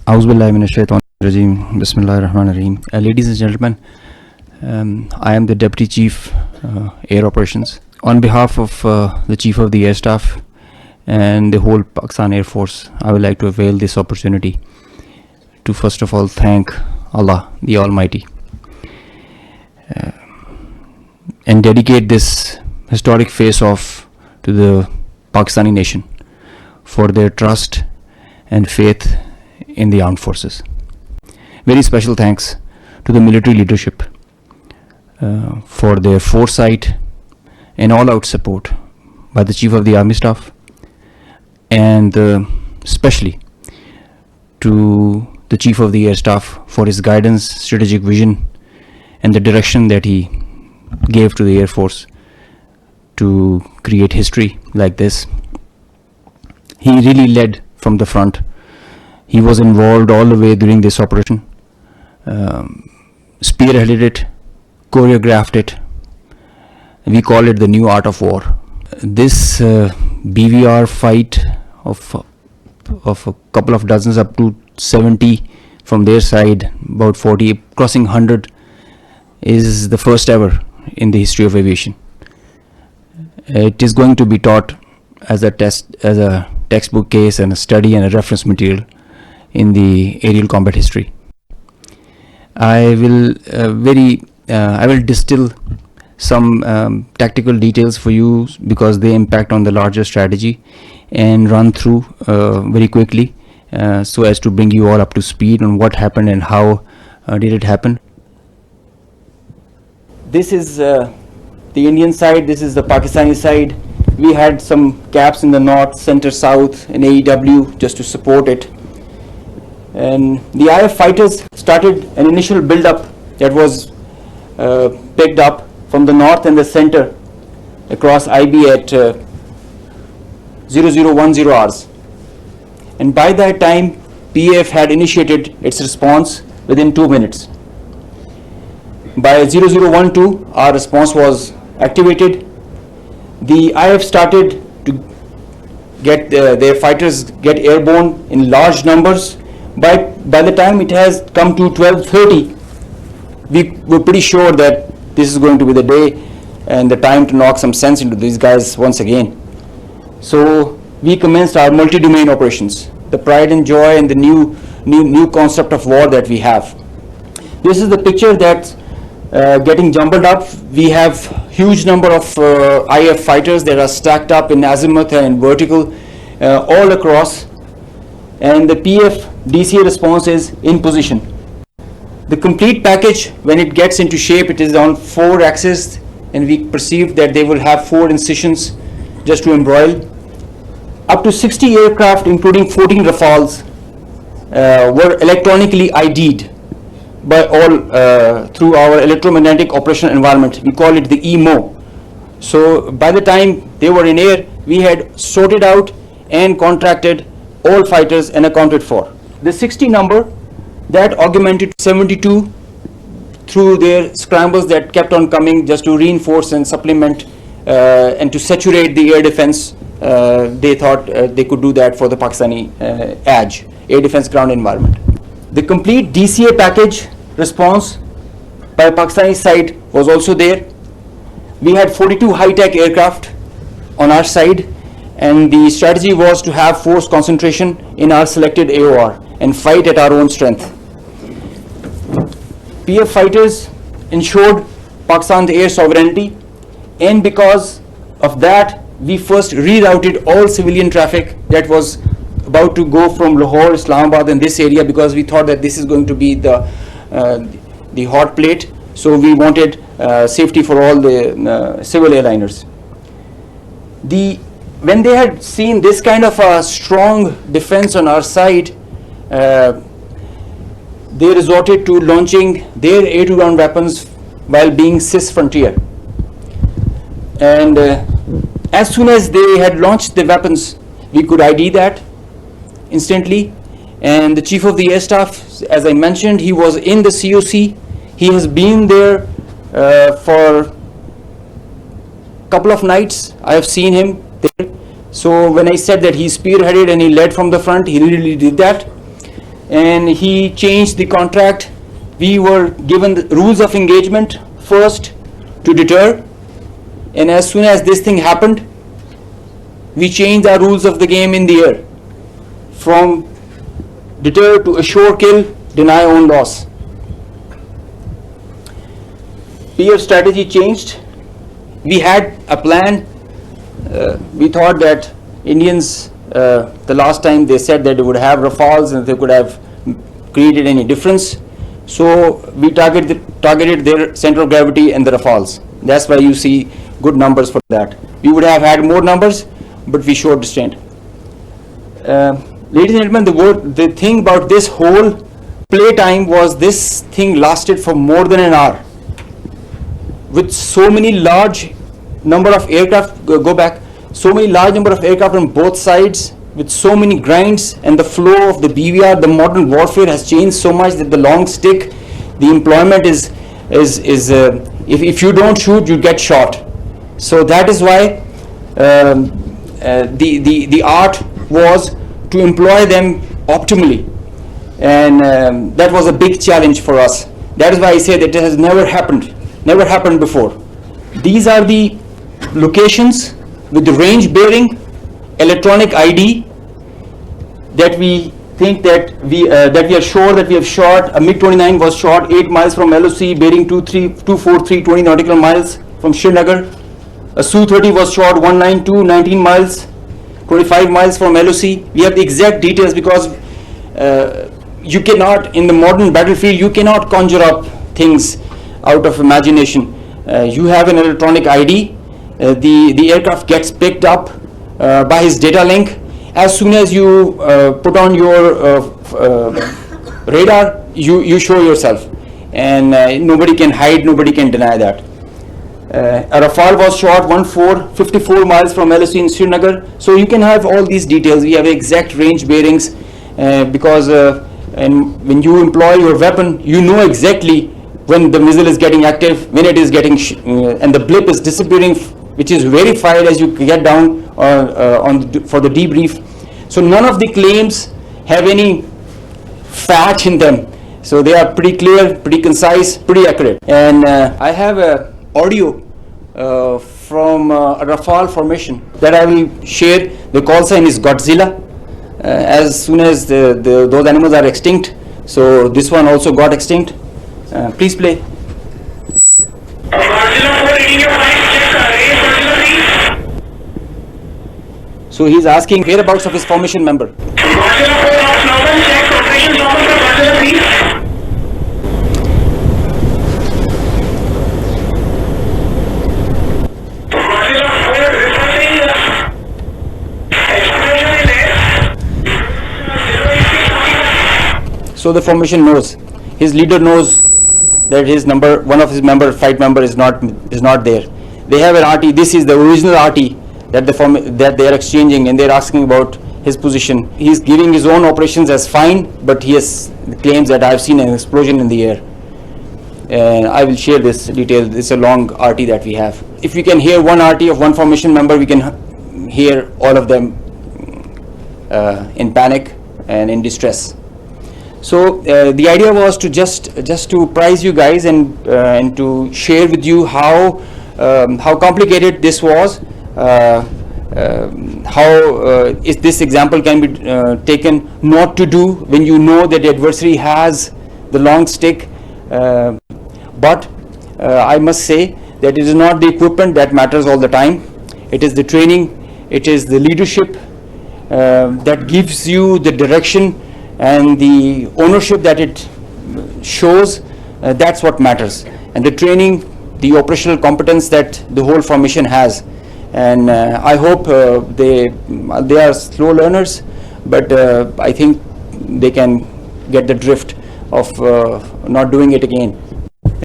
Auzubillahiminashaitanirrajim. Bismillahirrahmanirrahim. Ladies and gentlemen, I am the Deputy Chief Air Operations. On behalf of the Chief of the Air Staff and the whole Pakistan Air Force, I would like to avail this opportunity to first of all thank Allah the Almighty and dedicate this historic face-off to the Pakistani nation for their trust and faith in the armed forces. Very special thanks to the military leadership for their foresight and all-out support by the Chief of the Army Staff, and especially to the Chief of the Air Staff for his guidance, strategic vision, and the direction that he gave to the Air Force to create history like this. He really led from the front. He was involved all the way during this operation, spearheaded it, choreographed it. We call it the new art of war. This BVR fight of a couple of dozens up to 70 from their side, about 40, crossing 100, is the first ever in the history of aviation. It is going to be taught as a textbook case and a study and a reference material in the aerial combat history. I will distill some tactical details for you because they impact on the larger strategy, and run through very quickly so as to bring you all up to speed on what happened and how did it happen. This is the Indian side, this is the Pakistani side. We had some gaps in the north, center, south, and AEW just to support it. And the IF fighters started an initial build-up that was picked up from the north and the center across IB at 0010 hours. And by that time, PAF had initiated its response within 2 minutes. By 0012, our response was activated. The IF started to get their fighters get airborne in large numbers. By the time it has come to 12:30, we were pretty sure that this is going to be the day and the time to knock some sense into these guys once again. So we commenced our multi-domain operations, the pride and joy and the new concept of war that we have. This is the picture that's getting jumbled up. We have huge number of IF fighters that are stacked up in azimuth and vertical all across, and the PF DCA response is in position. The complete package, when it gets into shape, it is on 4 axes, and we perceive that they will have 4 incisions just to embroil. Up to 60 aircraft, including 14 Rafales, were electronically ID'd by all through our electromagnetic operational environment. We call it the EMO. So by the time they were in air, we had sorted out and contracted all fighters and accounted for. The 60 number that augmented to 72 through their scrambles that kept on coming just to reinforce and supplement and to saturate the air defense. They thought they could do that for the Pakistani ADGE, air defense ground environment. The complete DCA package response by Pakistani side was also there. We had 42 high-tech aircraft on our side, and the strategy was to have force concentration in our selected AOR and fight at our own strength. PF fighters ensured Pakistan's air sovereignty, and because of that, we first rerouted all civilian traffic that was about to go from Lahore, Islamabad, and this area, because we thought that this is going to be the hot plate. So we wanted safety for all the civil airliners. When they had seen this kind of a strong defense on our side, they resorted to launching their air-to-ground weapons while being cis frontier. And as soon as they had launched the weapons, we could ID that instantly. And the Chief of the Air Staff, as I mentioned, he was in the COC. He has been there for a couple of nights. I have seen him there. So when I said that he spearheaded and he led from the front, he really did that. and he changed the contract. We were given the rules of engagement first to deter, and as soon as this thing happened, we changed our rules of the game in the air from deter to assure kill, deny own loss. PF strategy changed. We had a plan. We thought that Indians, the last time they said that they would have Rafales and they could have created any difference. So we targeted their center of gravity and the Rafales. That's why you see good numbers for that. We would have had more numbers, but we showed restraint. Ladies and gentlemen, the thing about this whole play time was this thing lasted for more than an hour. With so many large number of aircraft, so many large number of aircraft on both sides, with so many grinds, and the flow of the BVR, the modern warfare has changed so much that the long stick, the employment is if you don't shoot, you get shot. So that is why the art was to employ them optimally, and that was a big challenge for us. That is why I say that it has never happened before. These are the locations with the range bearing, electronic ID that we think that we are sure that we have shot. A MiG-29 was shot 8 miles from LOC, bearing 243 20 nautical miles from Srinagar. A Su-30 was shot 192 19 miles, 25 miles from LOC. We have the exact details because you cannot, in the modern battlefield, you cannot conjure up things out of imagination. You have an electronic ID. The aircraft gets picked up by his data link. As soon as you put on your radar, you show yourself, and nobody can hide, nobody can deny that. A Rafale was shot 54 miles from LOC in Srinagar. So you can have all these details. We have exact range bearings because and when you employ your weapon, you know exactly when the missile is getting active, when it is getting and the blip is disappearing, which is verified as you get down for the debrief. So none of the claims have any fat in them. So they are pretty clear, pretty concise, pretty accurate. And I have a audio from a Rafale formation that I will share. The call sign is Godzilla. As soon as those animals are extinct, so this one also got extinct. Please play. So he's asking whereabouts of his formation member. So the formation knows, his leader knows that his number, one of his flight member is not there. They have an RT. This is the original RT that they are exchanging, and they are asking about his position. He is giving his own operations as fine, but he has claims that I have seen an explosion in the air. And I will share this detail. This is a long RT that we have. If we can hear one RT of one formation member, we can hear all of them in panic and in distress. So the idea was to just to prize you guys and to share with you how complicated this was, how this example can be taken not to do when you know that the adversary has the long stick. But I must say that it is not the equipment that matters all the time. It is the training, it is the leadership that gives you the direction and the ownership that it shows. That's what matters, and the training, the operational competence that the whole formation has. And I hope they are slow learners, but I think they can get the drift of not doing it again.